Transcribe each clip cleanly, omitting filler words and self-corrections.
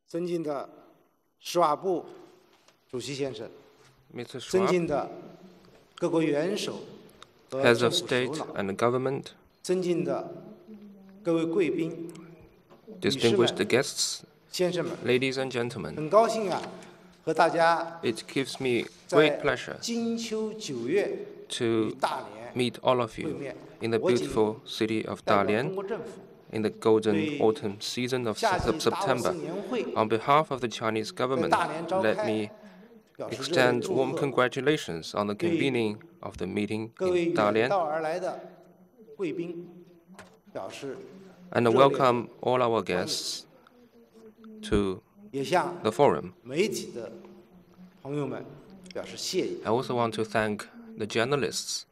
尊敬的施瓦布主席先生， Mr. 尊 Schwab, 敬的各国元首和 Heads 政 of 府首 State 脑， and Government, 尊敬的各位贵宾、女士 distinguished 们、 guests, 先生们， ladies and gentlemen, 很高兴啊，和大家 it gives me 在 great pleasure 金秋9月 to 与大连 meet all of 会 you 面。 in the 我谨 beautiful city of 代表 Dalian 中国政府 in the golden 对 autumn season of 夏季达沃斯 September. 年会 On behalf of the Chinese 在 government, 大连召 let 开 me 表示热烈 extend 祝 warm 贺 congratulations on the 对 convening of the meeting 各位 in 远 Dalian 道而来的贵宾表示 and 热烈 welcome all our guests to 也向 the forum. 媒体的朋友们表示谢意。 I also want to thank the journalists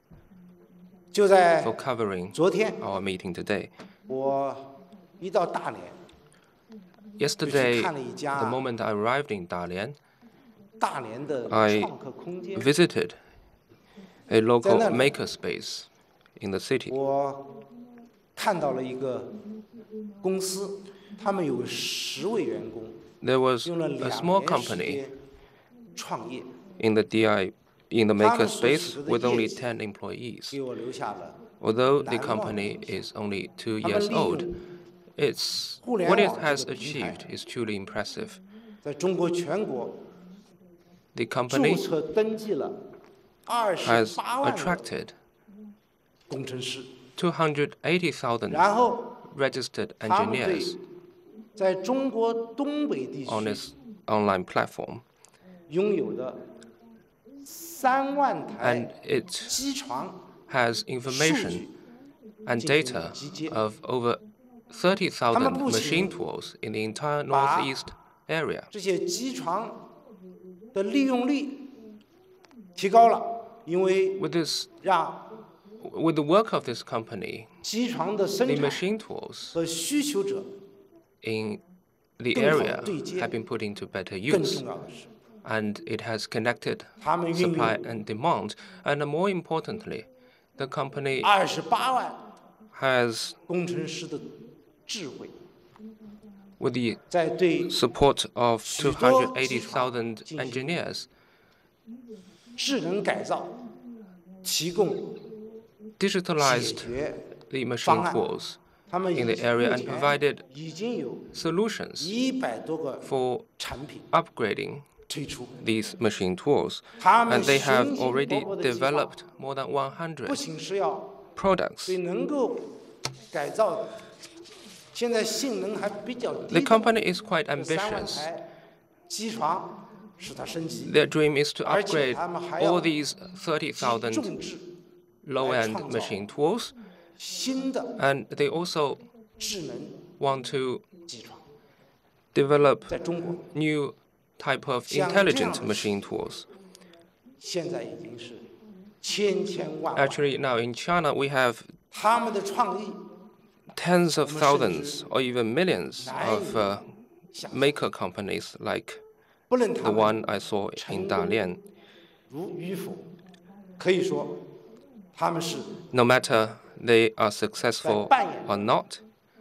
就在 for covering 昨天， our meeting today. 我一到大连， Yesterday, 看了一家 the moment I arrived in Dalian, 大连的 I 创客空间， visited a local 在那里 makerspace in the city. 我看到了一个公司，他们有10位员工， There was 用了 a 2 small 年时 company 间创业， in the in the 他们所 makerspace 取得的 with 业 only 绩 10 employees. 给我留下了 Although the 难忘的 company 印象。 is only 2他们 years 利 old, 用 it's 互联 what it 网 has 这个平台， achieved is truly impressive. 在中国全国 The 注 company 册登记了 has 28万个 attracted 工程师， 280,000然后 registered 他们对 engineers 在中国东北地 on 区 its online platform, 拥有的3万 and 台 it 机床 has 数 information 据 and 进行 data 了集结， of over 30,000 他们不仅 machine tools in the entire 把 northeast area. 这些机床的利用率提高了，因为 With the work of this company, 机床的生 the 产 machine tools 和需求者 in the 更好地 area 对接。 have been put into better 更 use, 重要的是， and it has connected 他们运 supply 用 and demand. And more importantly, the company 28万 has, 工程师的智慧， with the 在对 support of 许多机床 280,000 进行 engineers, 智能改造提供 digitalized 解决 the 方 machine 案。 tools 他们 in the 目 area and 前 provided 已经有 solutions 100多个 for 产品 upgrading 推出， these machine tools. 他们 And they have 雄心 already 勃勃的计划 developed more than 不 100仅是要 products. 对能够改造的，现在性能还比较 The 低的 company is quite 3万 ambitious. 台机床使它升级， Their dream is to 而且 upgrade 他们还要 all these 集 30,000 众智 low-end 来创造 machine tools, 新的 and they also 智能 want to 机床， develop 在中国 new type of 像这样 intelligent 的 machine tools. 现在已经是千万万， Actually, now in China, we have 他们的创意 tens of thousands or even millions of 想 maker companies like 不论 the 他们 one I saw in Dalian. 如与否，可以说他们是 No matter they are successful or not,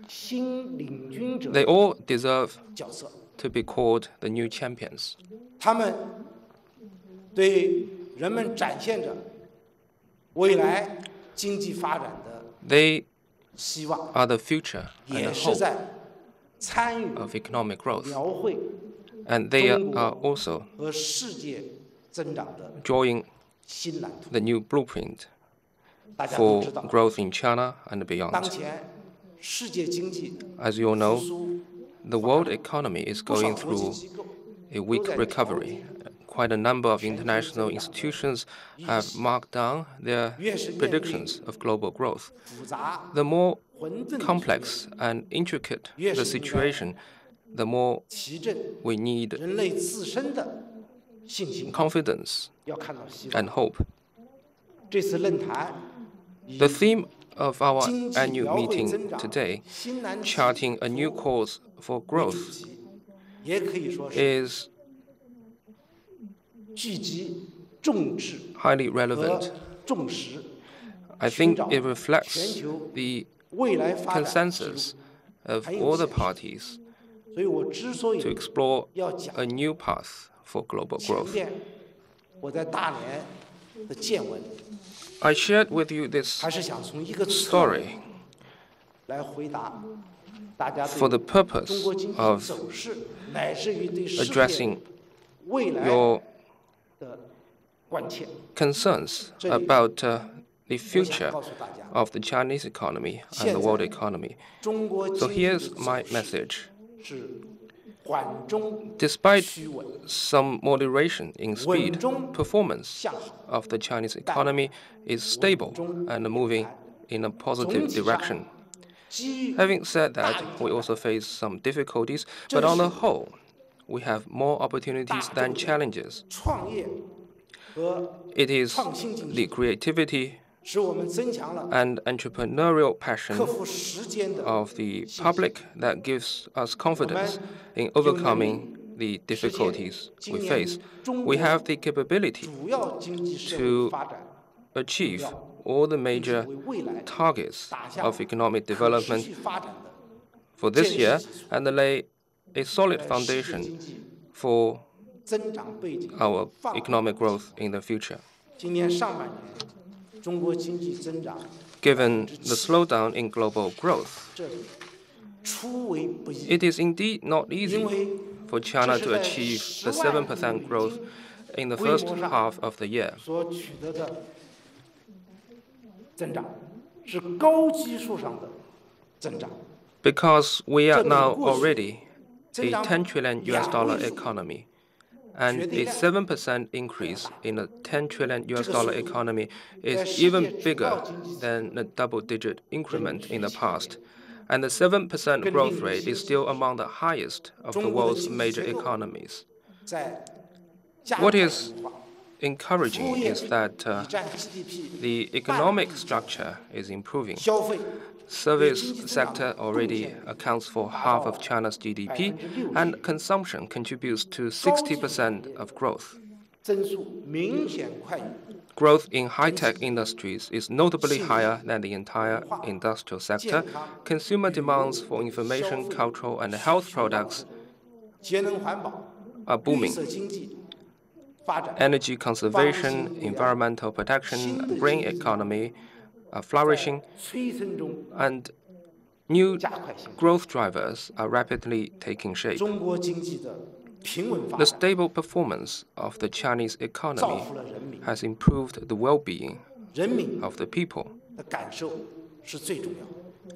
新领军者 they all deserve 角色。 to be called the new champions. 他们对人们展现着未来经济发展的 They 希望， are the future and 也 the 是 hope 在参与 of economic growth. 描绘 And they are 中国 also 和世界增长的 drawing 新蓝图。 the new blueprint 大家都 for 知道， growth in China and 当 beyond. 前世界经济 As you all 复 know, 苏， the world economy is 不少 going 国际 through 机构 a weak 都在 recovery. Quite a number of international institutions have marked down their predictions of global growth. 复杂 The more 混沌的 complex and intricate the situation, the more 提振 we need 人类自身的信心， confidence 要看到希望。 and hope. 这次论坛以 The theme of our 经济 annual 描绘 meeting 增长 today, 新难题 charting a new course for 为主 growth, 题，也可以说是 is 聚集众智 highly 和 relevant. 众识， I 寻 think 找 it 全 reflects 球 the 未来发展之 consensus 路， of 还有 all the 现实 parties to explore a new path for global growth. I shared with you this story for the purpose of addressing your concerns about the future of the Chinese economy and the world economy. So here's my message. Despite some moderation in speed, performance of the Chinese economy is stable and moving in a positive direction. Having said that, we also face some difficulties, but on the whole, we have more opportunities than challenges. It is the creativity and entrepreneurial passion of the public that gives us confidence in overcoming the difficulties we face. We have the capability to achieve all the major targets of economic development for this year and lay a solid foundation for our economic growth in the future. Given the slowdown in global growth, it is indeed not easy for China to achieve the 7% growth in the first half of the year. Because we are now already a $10 trillion economy, and a 7% increase in a $10 trillion economy is even bigger than the double-digit increment in the past. And the 7% growth rate is still among the highest of the world's major economies. What is encouraging is that the economic structure is improving. Service sector already accounts for half of China's GDP, and consumption contributes to 60% of growth. Growth in high-tech industries is notably higher than the entire industrial sector. Consumer demands for information, cultural, and health products are booming. Energy conservation, environmental protection, green economy are flourishing, and new growth drivers are rapidly taking shape. The stable performance of the Chinese economy has improved the well-being of the people.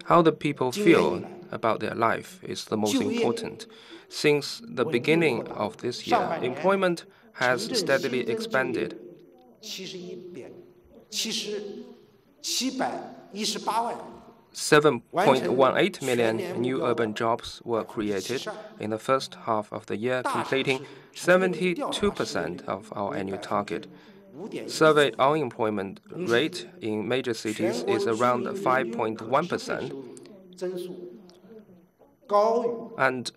How the people feel about their life is the most important. Since the beginning of this year, employment has steadily expanded. 7.18 million new urban jobs were created in the first half of the year, completing 72% of our annual target. Surveyed unemployment rate in major cities is around 5.1%, and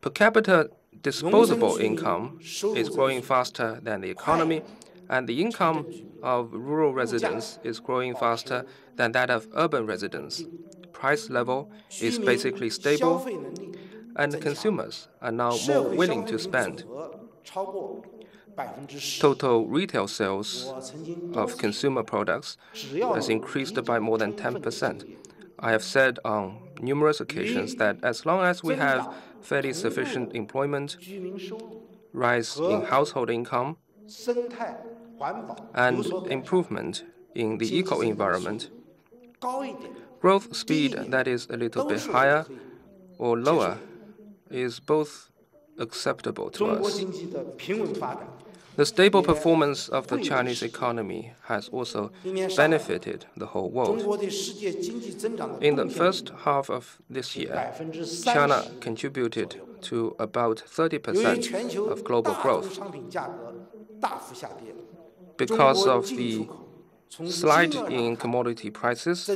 per capita disposable income is growing faster than the economy, and the income of rural residents is growing faster than that of urban residents. Price level is basically stable, and consumers are now more willing to spend. Total retail sales of consumer products has increased by more than 10%. I have said on numerous occasions that as long as we have fairly sufficient employment, rise in household income, and improvement in the eco-environment, growth speed that is a little bit higher or lower is both acceptable to us. The stable performance of the Chinese economy has also benefited the whole world. In the first half of this year, China contributed to about 30% of global growth. Because of the slide in commodity prices,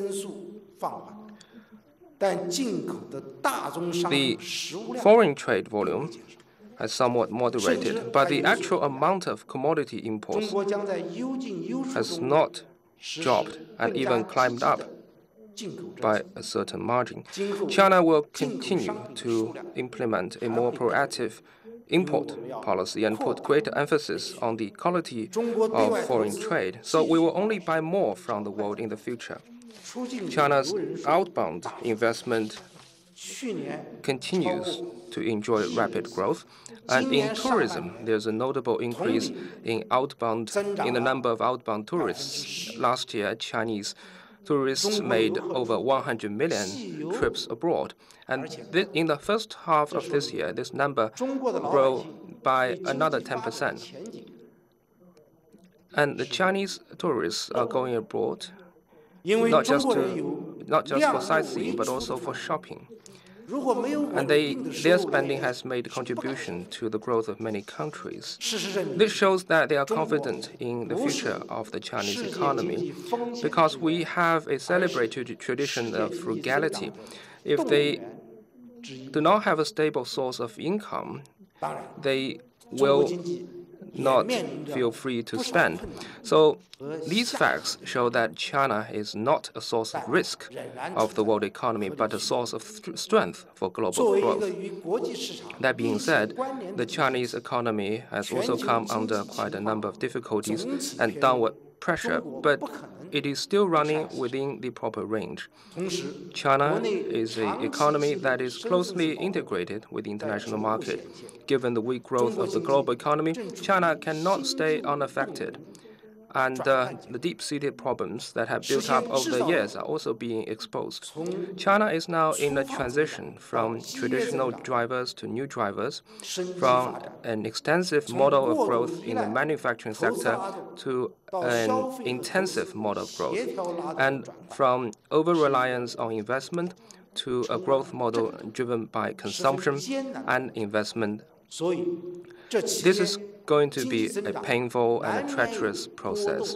the foreign trade volume has somewhat moderated, but the actual amount of commodity imports has not dropped and even climbed up. by a certain margin. China will continue to implement a more proactive import policy and put greater emphasis on the quality of foreign trade. So we will only buy more from the world in the future. China's outbound investment continues to enjoy rapid growth. And in tourism, there's a notable increase in the number of outbound tourists. Last year, Chinese tourists made over 100 million trips abroad. And in the first half of this year, this number grew by another 10%. And the Chinese tourists are going abroad not just for sightseeing, but also for shopping. And their spending has made a contribution to the growth of many countries. This shows that they are confident in the future of the Chinese economy because we have a celebrated tradition of frugality. If they do not have a stable source of income, they will not feel free to spend. So these facts show that China is not a source of risk of the world economy, but a source of strength for global growth. That being said, the Chinese economy has also come under quite a number of difficulties and downward pressure, but it is still running within the proper range. China is an economy that is closely integrated with the international market. Given the weak growth of the global economy, China cannot stay unaffected. And the deep-seated problems that have built up over the years are also being exposed. China is now in a transition from traditional drivers to new drivers, from an extensive model of growth in the manufacturing sector to an intensive model of growth, and from over-reliance on investment to a growth model driven by consumption and investment. This is going to be a painful and a treacherous process.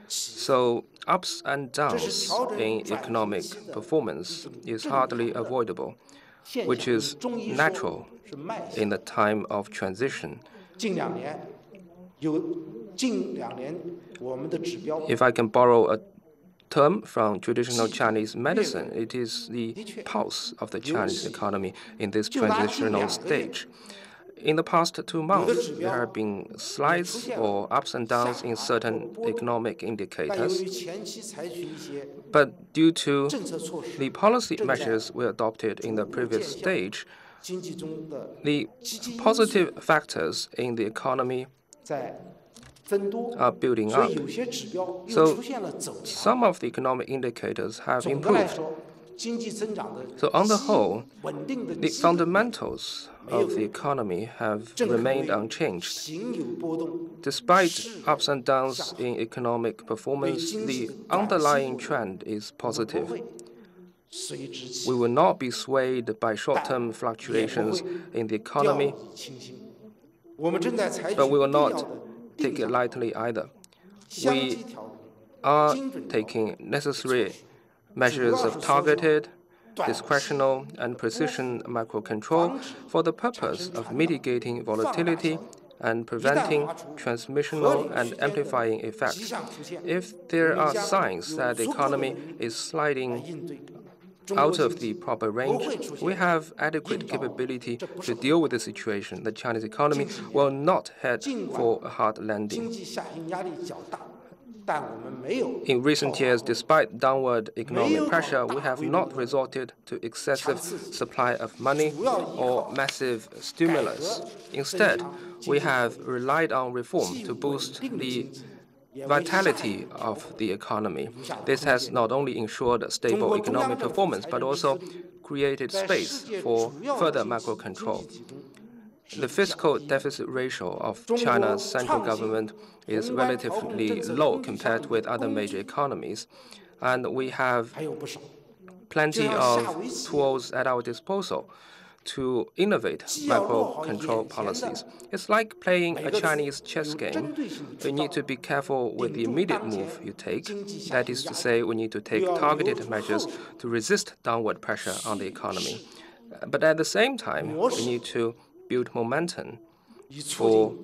So ups and downs in economic performance is hardly avoidable, which is natural in the time of transition. If I can borrow a term from traditional Chinese medicine, it is the pulse of the Chinese economy in this transitional stage. In the past 2 months, there have been slides or ups and downs in certain economic indicators. But due to the policy measures we adopted in the previous stage, the positive factors in the economy are building up. So some of the economic indicators have improved. So on the whole, the fundamentals of the economy have remained unchanged. Despite ups and downs in economic performance, the underlying trend is positive. We will not be swayed by short-term fluctuations in the economy, but we will not take it lightly either. We are taking necessary measures of targeted, discretional, and precision macro control for the purpose of mitigating volatility and preventing transmissional and amplifying effects. If there are signs that the economy is sliding out of the proper range, we have adequate capability to deal with the situation. The Chinese economy will not head for a hard landing. In recent years, despite downward economic pressure, we have not resorted to excessive supply of money or massive stimulus. Instead, we have relied on reform to boost the vitality of the economy. This has not only ensured stable economic performance, but also created space for further macro control. The fiscal deficit ratio of China's central government is relatively low compared with other major economies, and we have plenty of tools at our disposal to innovate macro control policies. It's like playing a Chinese chess game. You need to be careful with the immediate move you take. That is to say, we need to take targeted measures to resist downward pressure on the economy. But at the same time, we need to build momentum for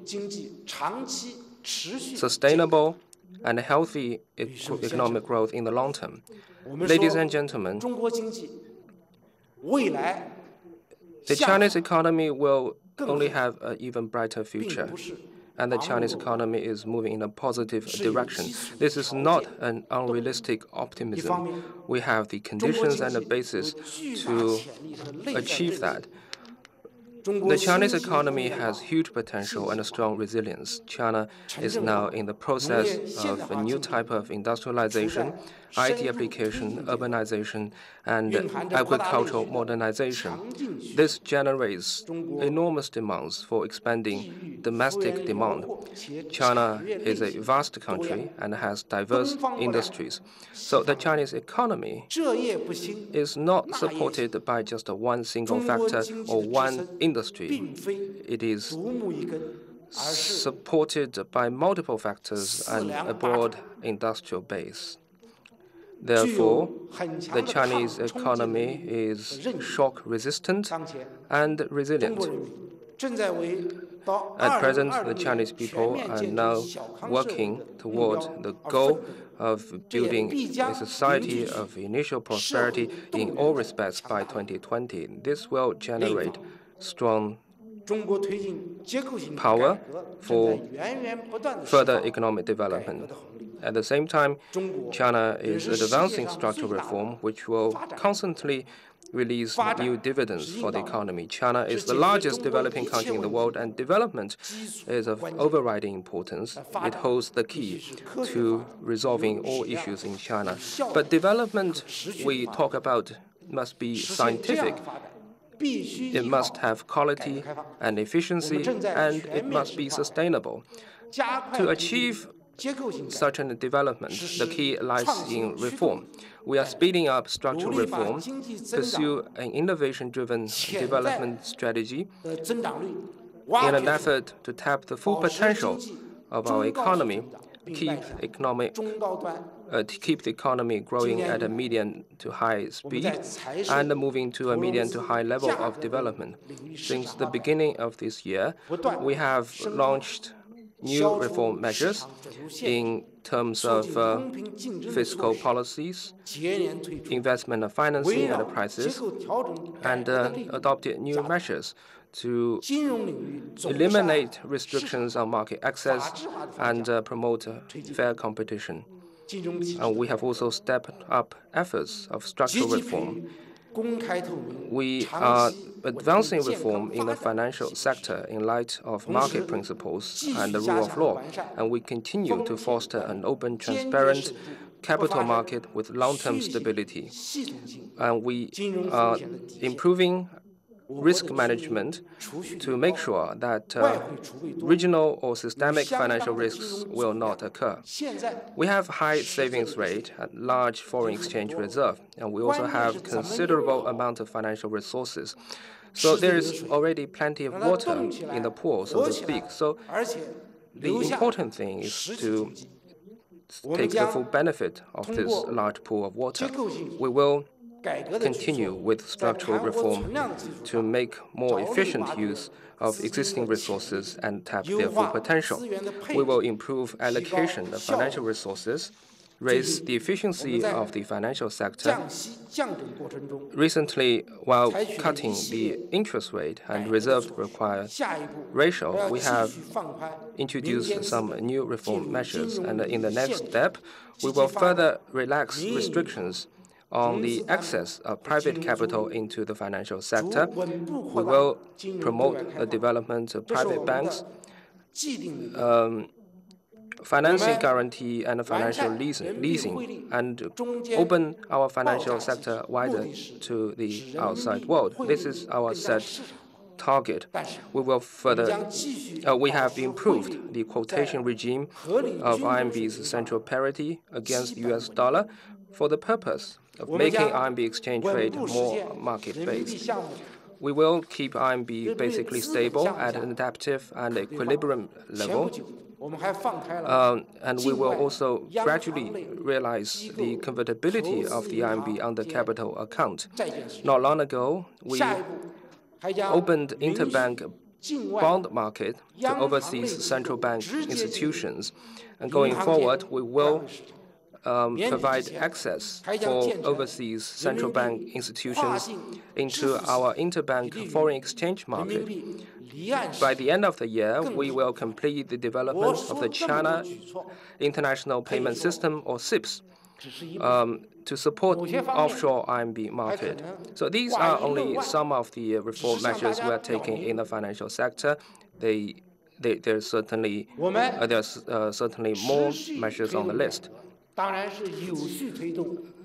sustainable and healthy economic growth in the long term. Ladies and gentlemen, the Chinese economy will only have an even brighter future, and the Chinese economy is moving in a positive direction. This is not an unrealistic optimism. We have the conditions and the basis to achieve that. The Chinese economy has huge potential and a strong resilience. China is now in the process of a new type of industrialization, IT application, urbanization, and agricultural modernization. This generates enormous demands for expanding domestic demand. China is a vast country and has diverse industries. So the Chinese economy is not supported by just one single factor or one industry. It is supported by multiple factors and a broad industrial base. Therefore, the Chinese economy is shock resistant and resilient. At present, the Chinese people are now working toward the goal of building a society of initial prosperity in all respects by 2020. This will generate strong power for further economic development. At the same time, China is advancing structural reform, which will constantly release new dividends for the economy. China is the largest developing country in the world, and development is of overriding importance. It holds the key to resolving all issues in China. But development we talk about must be scientific. It must have quality and efficiency, and it must be sustainable. To achieve such a development, the key lies in reform. We are speeding up structural reform, pursue an innovation-driven development strategy in an effort to tap the full potential of our economy, keep the economy growing at a medium to high speed and moving to a medium to high level of development. Since the beginning of this year, we have launched new reform measures in terms of fiscal policies, investment and financing and prices, and adopted new measures to eliminate restrictions on market access and promote fair competition. And we have also stepped up efforts of structural reform. We are advancing reform in the financial sector in light of market principles and the rule of law, and we continue to foster an open, transparent capital market with long-term stability. And we are improving risk management to make sure that regional or systemic financial risks will not occur. We have high savings rate and large foreign exchange reserve, and we also have considerable amount of financial resources. So there is already plenty of water in the pool, so to speak. So the important thing is to take the full benefit of this large pool of water. We will continue with structural reform to make more efficient use of existing resources and tap their full potential. We will improve allocation of financial resources, raise the efficiency of the financial sector. Recently, while cutting the interest rate and reserve required ratio, we have introduced some new reform measures, and in the next step, we will further relax restrictions on the access of private capital into the financial sector. We will promote the development of private banks, financing guarantee and financial leasing, and open our financial sector wider to the outside world. This is our set target. We will further. We have improved the quotation regime of RMB's central parity against US dollar for the purpose of making RMB exchange rate more market-based. We will keep RMB basically stable at an adaptive and equilibrium level. And we will also gradually realize the convertibility of the RMB under capital account. Not long ago, we opened interbank bond market to overseas central bank institutions. And going forward, we will provide access for overseas central bank institutions into our interbank foreign exchange market. By the end of the year, we will complete the development of the China International Payment System, or CIPS, to support offshore RMB market. So these are only some of the reform measures we are taking in the financial sector. There's certainly more measures on the list.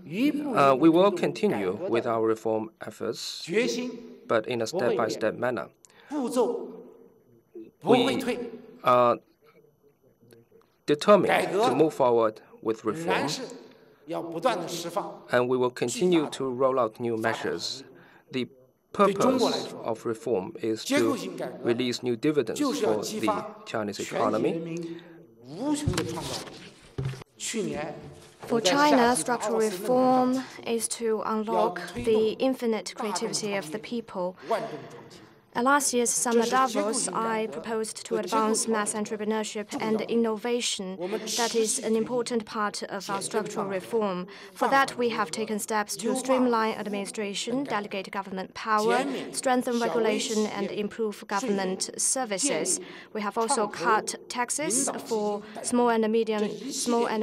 We will continue with our reform efforts, but in a step-by-step manner. We are determined to move forward with reform, and we will continue to roll out new measures. The purpose of reform is to release new dividends for the Chinese economy. For China, structural reform is to unlock the infinite creativity of the people. At last year's Summer Davos, I proposed to advance mass entrepreneurship and innovation. That is an important part of our structural reform. For that, we have taken steps to streamline administration, delegate government power, strengthen regulation, and improve government services. We have also cut taxes for small and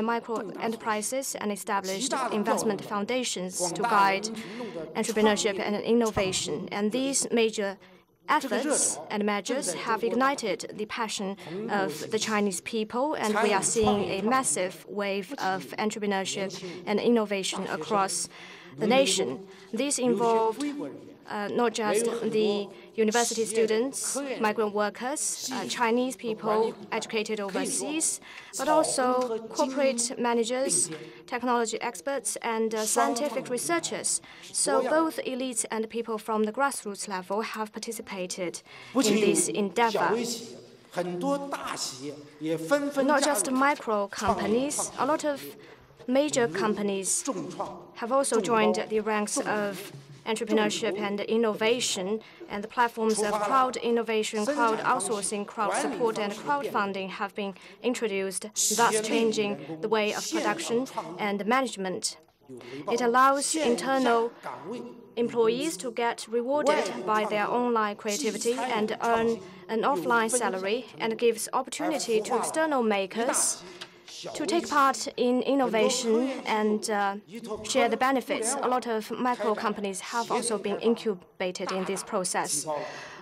micro enterprises and established investment foundations to guide entrepreneurship and innovation. And these major efforts and measures have ignited the passion of the Chinese people, and we are seeing a massive wave of entrepreneurship and innovation across the nation. These involve not just the university students, migrant workers, Chinese people educated overseas, but also corporate managers, technology experts, and scientific researchers. So both elites and people from the grassroots level have participated in this endeavor. Not just micro companies, a lot of major companies have also joined the ranks of entrepreneurship and innovation, and the platforms of crowd innovation, crowd outsourcing, crowd support, and crowdfunding have been introduced, thus changing the way of production and management. It allows internal employees to get rewarded by their online creativity and earn an offline salary, and gives opportunity to external makers to take part in innovation and share the benefits. A lot of micro companies have also been incubated in this process.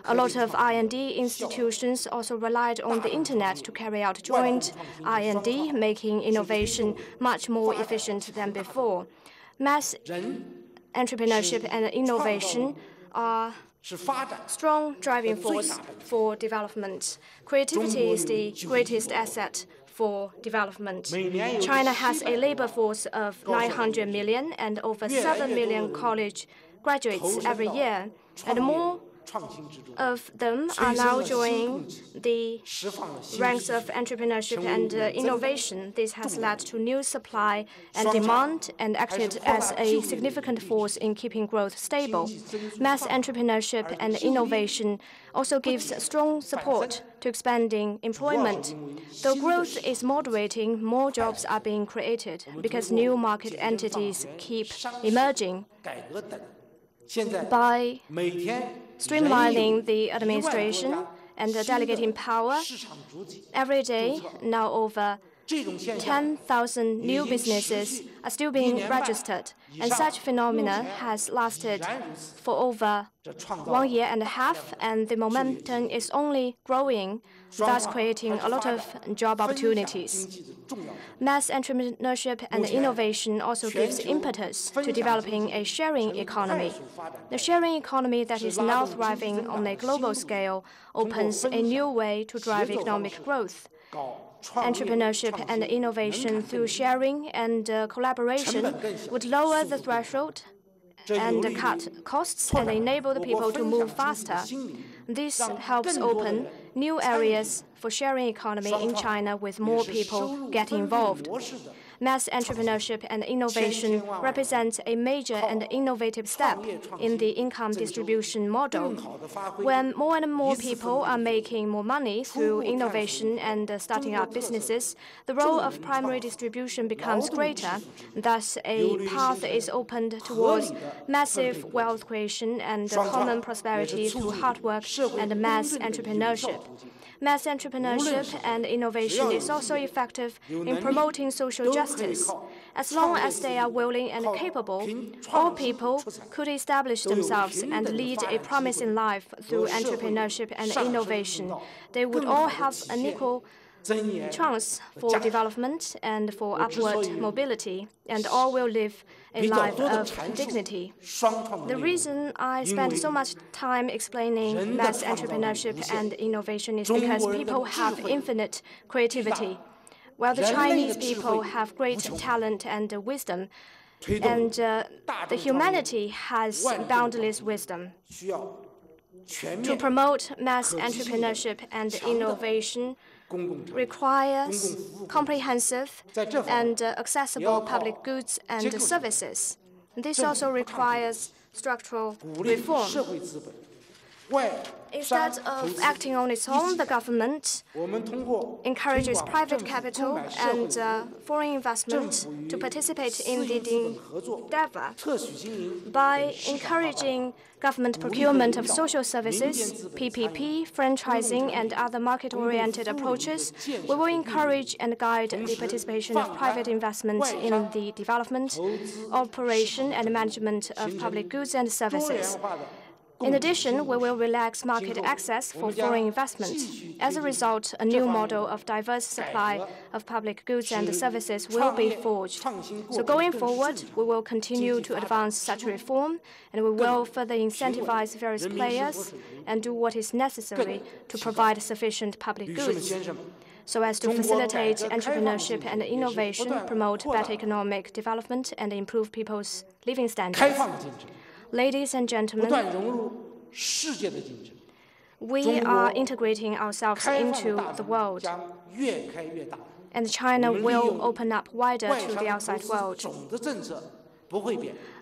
A lot of R&D institutions also relied on the internet to carry out joint R&D, making innovation much more efficient than before. Mass entrepreneurship and innovation are strong driving force for development. Creativity is the greatest asset for development. China has a labor force of 900 million and over 7 million college graduates every year, and more of them are now joining the ranks of entrepreneurship and innovation. This has led to new supply and demand and acted as a significant force in keeping growth stable. Mass entrepreneurship and innovation also gives strong support to expanding employment. Though growth is moderating, more jobs are being created because new market entities keep emerging. By streamlining the administration and delegating power, every day now over 10,000 new businesses are still being registered, and such phenomena has lasted for over 1.5 years, and the momentum is only growing, thus creating a lot of job opportunities. Mass entrepreneurship and innovation also gives impetus to developing a sharing economy. The sharing economy that is now thriving on a global scale opens a new way to drive economic growth. Entrepreneurship and innovation through sharing and collaboration would lower the threshold and cut costs and enable the people to move faster. This helps open new areas for sharing economy in China with more people getting involved. Mass entrepreneurship and innovation represent a major and innovative step in the income distribution model. When more and more people are making more money through innovation and starting up businesses, the role of primary distribution becomes greater. Thus, a path is opened towards massive wealth creation and common prosperity through hard work and mass entrepreneurship. Mass entrepreneurship and innovation is also effective in promoting social justice. As long as they are willing and capable, all people could establish themselves and lead a promising life through entrepreneurship and innovation. They would all have an equal chance for development and for upward mobility, and all will live a life of dignity. The reason I spend so much time explaining mass entrepreneurship and innovation is because people have infinite creativity, while the Chinese people have great talent and wisdom, and the humanity has boundless wisdom. To promote mass entrepreneurship and innovation requires comprehensive and accessible public goods and services. This also requires structural reform. Instead of acting on its own, the government encourages private capital and foreign investment to participate in the endeavor. By encouraging government procurement of social services, PPP, franchising, and other market-oriented approaches, we will encourage and guide the participation of private investment in the development, operation, and management of public goods and services. In addition, we will relax market access for foreign investment. As a result, a new model of diverse supply of public goods and services will be forged. So going forward, we will continue to advance such reform, and we will further incentivize various players and do what is necessary to provide sufficient public goods, so as to facilitate entrepreneurship and innovation, promote better economic development, and improve people's living standards. Ladies and gentlemen, we are integrating ourselves into the world, and China will open up wider to the outside world.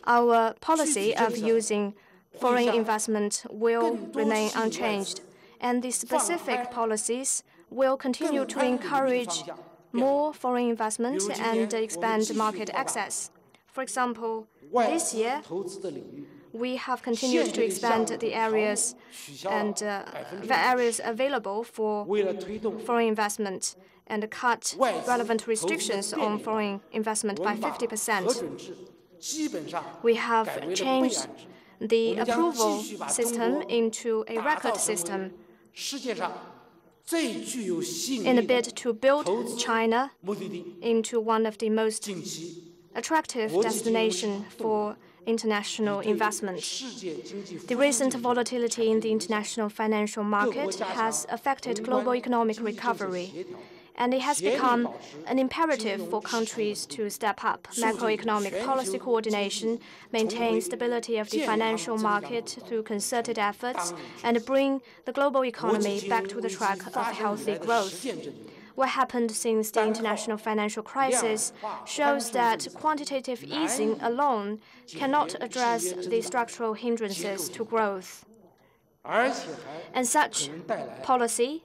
Our policy of using foreign investment will remain unchanged, and the specific policies will continue to encourage more foreign investment and expand market access. For example, this year, we have continued to expand the areas available for foreign investment and cut relevant restrictions on foreign investment by 50%. We have changed the approval system into a record system in a bid to build China into one of the most attractive destinations for international investment. The recent volatility in the international financial market has affected global economic recovery, and it has become an imperative for countries to step up macroeconomic policy coordination, maintain stability of the financial market through concerted efforts, and bring the global economy back to the track of healthy growth. What happened since the international financial crisis shows that quantitative easing alone cannot address the structural hindrances to growth. And such policy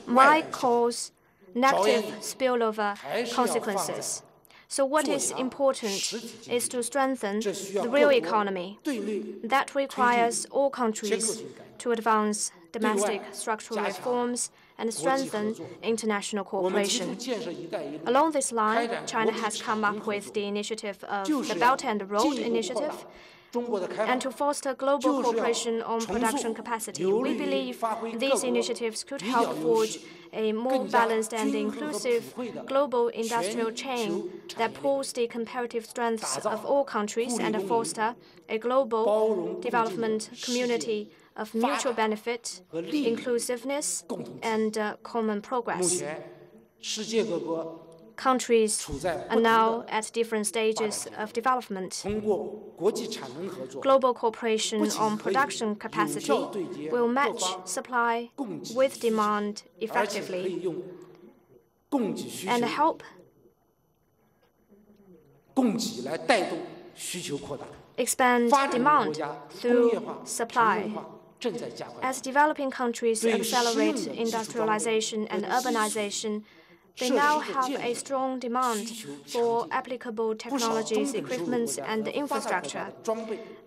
might cause negative spillover consequences. So what is important is to strengthen the real economy. That requires all countries to advance domestic structural reforms and strengthen international cooperation. Along this line, China has come up with the initiative of the Belt and Road Initiative, and to foster global cooperation on production capacity. We believe these initiatives could help forge a more balanced and inclusive global industrial chain that pulls the comparative strengths of all countries and foster a global development community of mutual benefit, inclusiveness, and common progress. Countries are now at different stages of development. Global cooperation on production capacity will match supply with demand effectively. and help expand demand through supply. As developing countries accelerate industrialization and urbanization, they now have a strong demand for applicable technologies, equipments, and infrastructure.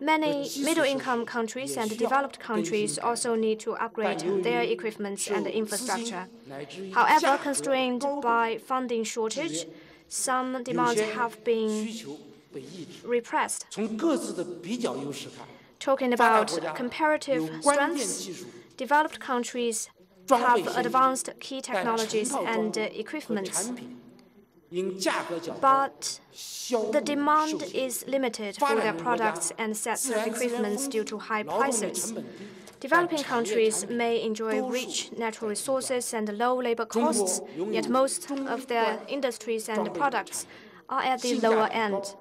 Many middle-income countries and developed countries also need to upgrade their equipments and infrastructure. However, constrained by funding shortage, some demands have been repressed. Talking about comparative strengths, developed countries have advanced key technologies and equipments, but the demand is limited for their products and sets of equipments due to high prices. Developing countries may enjoy rich natural resources and low labor costs, yet most of their industries and products are at the lower end.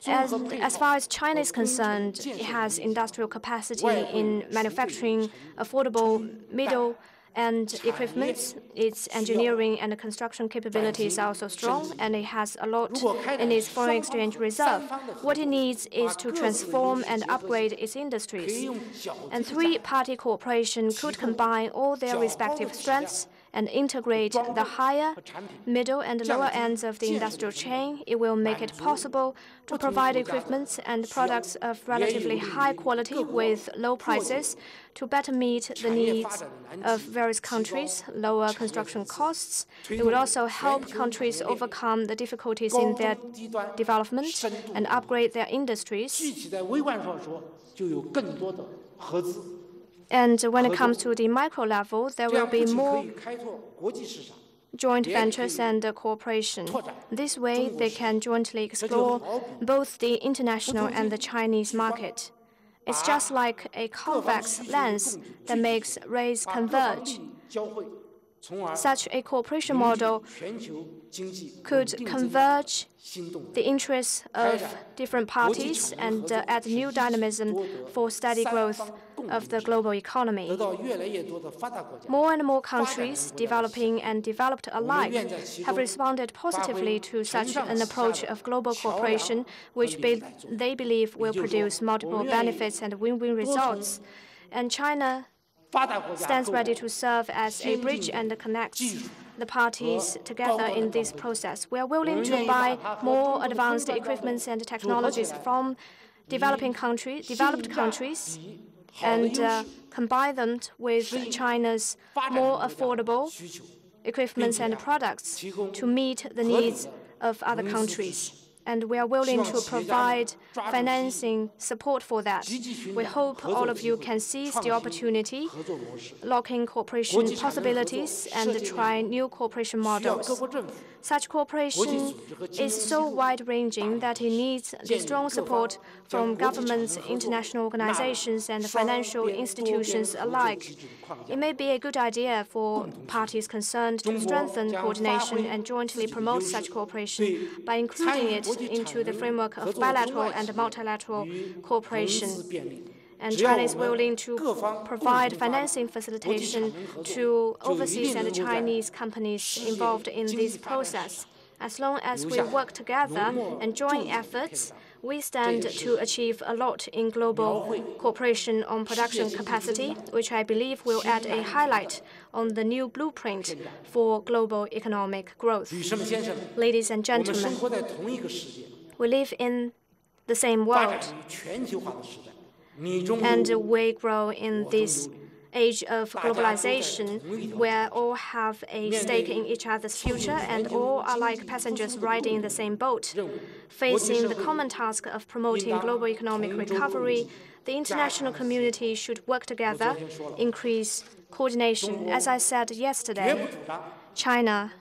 As far as China is concerned, it has industrial capacity in manufacturing affordable middle-end equipment. Its engineering and construction capabilities are also strong, and it has a lot in its foreign exchange reserve. What it needs is to transform and upgrade its industries. And three-party cooperation could combine all their respective strengths and integrate the higher, middle, and lower ends of the industrial chain. It will make it possible to provide equipment and products of relatively high quality with low prices to better meet the needs of various countries, lower construction costs. It would also help countries overcome the difficulties in their development and upgrade their industries. And when it comes to the micro level, there will be more joint ventures and cooperation. This way, they can jointly explore both the international and the Chinese market. It's just like a convex lens that makes rays converge. Such a cooperation model could converge the interests of different parties and add new dynamism for steady growth of the global economy. More and more countries, developing and developed alike, have responded positively to such an approach of global cooperation, which they believe will produce multiple benefits and win-win results. And China stands ready to serve as a bridge and connects the parties together in this process. We are willing to buy more advanced equipments and technologies from developed countries, and combine them with China's more affordable equipments and products to meet the needs of other countries. And we are willing to provide financing support for that. We hope all of you can seize the opportunity, lock in cooperation possibilities, and try new cooperation models. Such cooperation is so wide-ranging that it needs the strong support from governments, international organizations, and financial institutions alike. It may be a good idea for parties concerned to strengthen coordination and jointly promote such cooperation by including it into the framework of bilateral and multilateral cooperation. And China is willing to provide financing facilitation to overseas and Chinese companies involved in this process. As long as we work together and join efforts, we stand to achieve a lot in global cooperation on production capacity, which I believe will add a highlight on the new blueprint for global economic growth. Ladies and gentlemen, we live in the same world, and we grow in this age of globalization where all have a stake in each other's future and all are like passengers riding in the same boat. Facing the common task of promoting global economic recovery, the international community should work together, increase coordination. As I said yesterday, China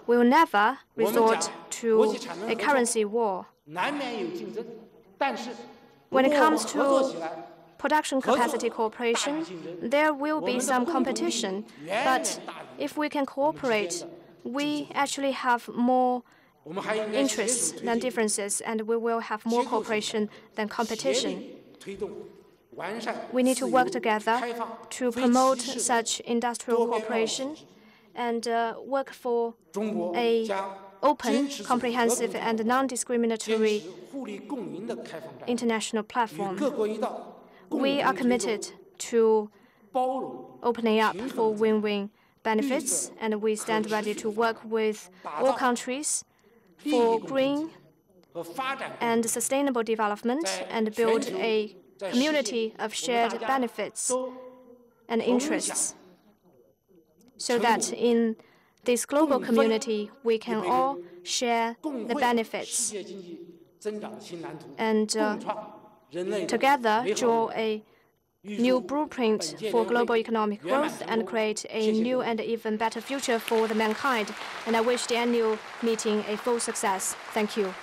will never resort to a currency war. When it comes to production capacity cooperation, there will be some competition. But if we can cooperate, we actually have more interests than differences, and we will have more cooperation than competition. We need to work together to promote such industrial cooperation and work for a open, comprehensive, and non-discriminatory international platform. We are committed to opening up for win-win benefits, and we stand ready to work with all countries for green and sustainable development and build a community of shared benefits and interests, so that in this global community we can all share the benefits and together draw a new blueprint for global economic growth and create a new and even better future for the mankind. And I wish the annual meeting a full success. Thank you.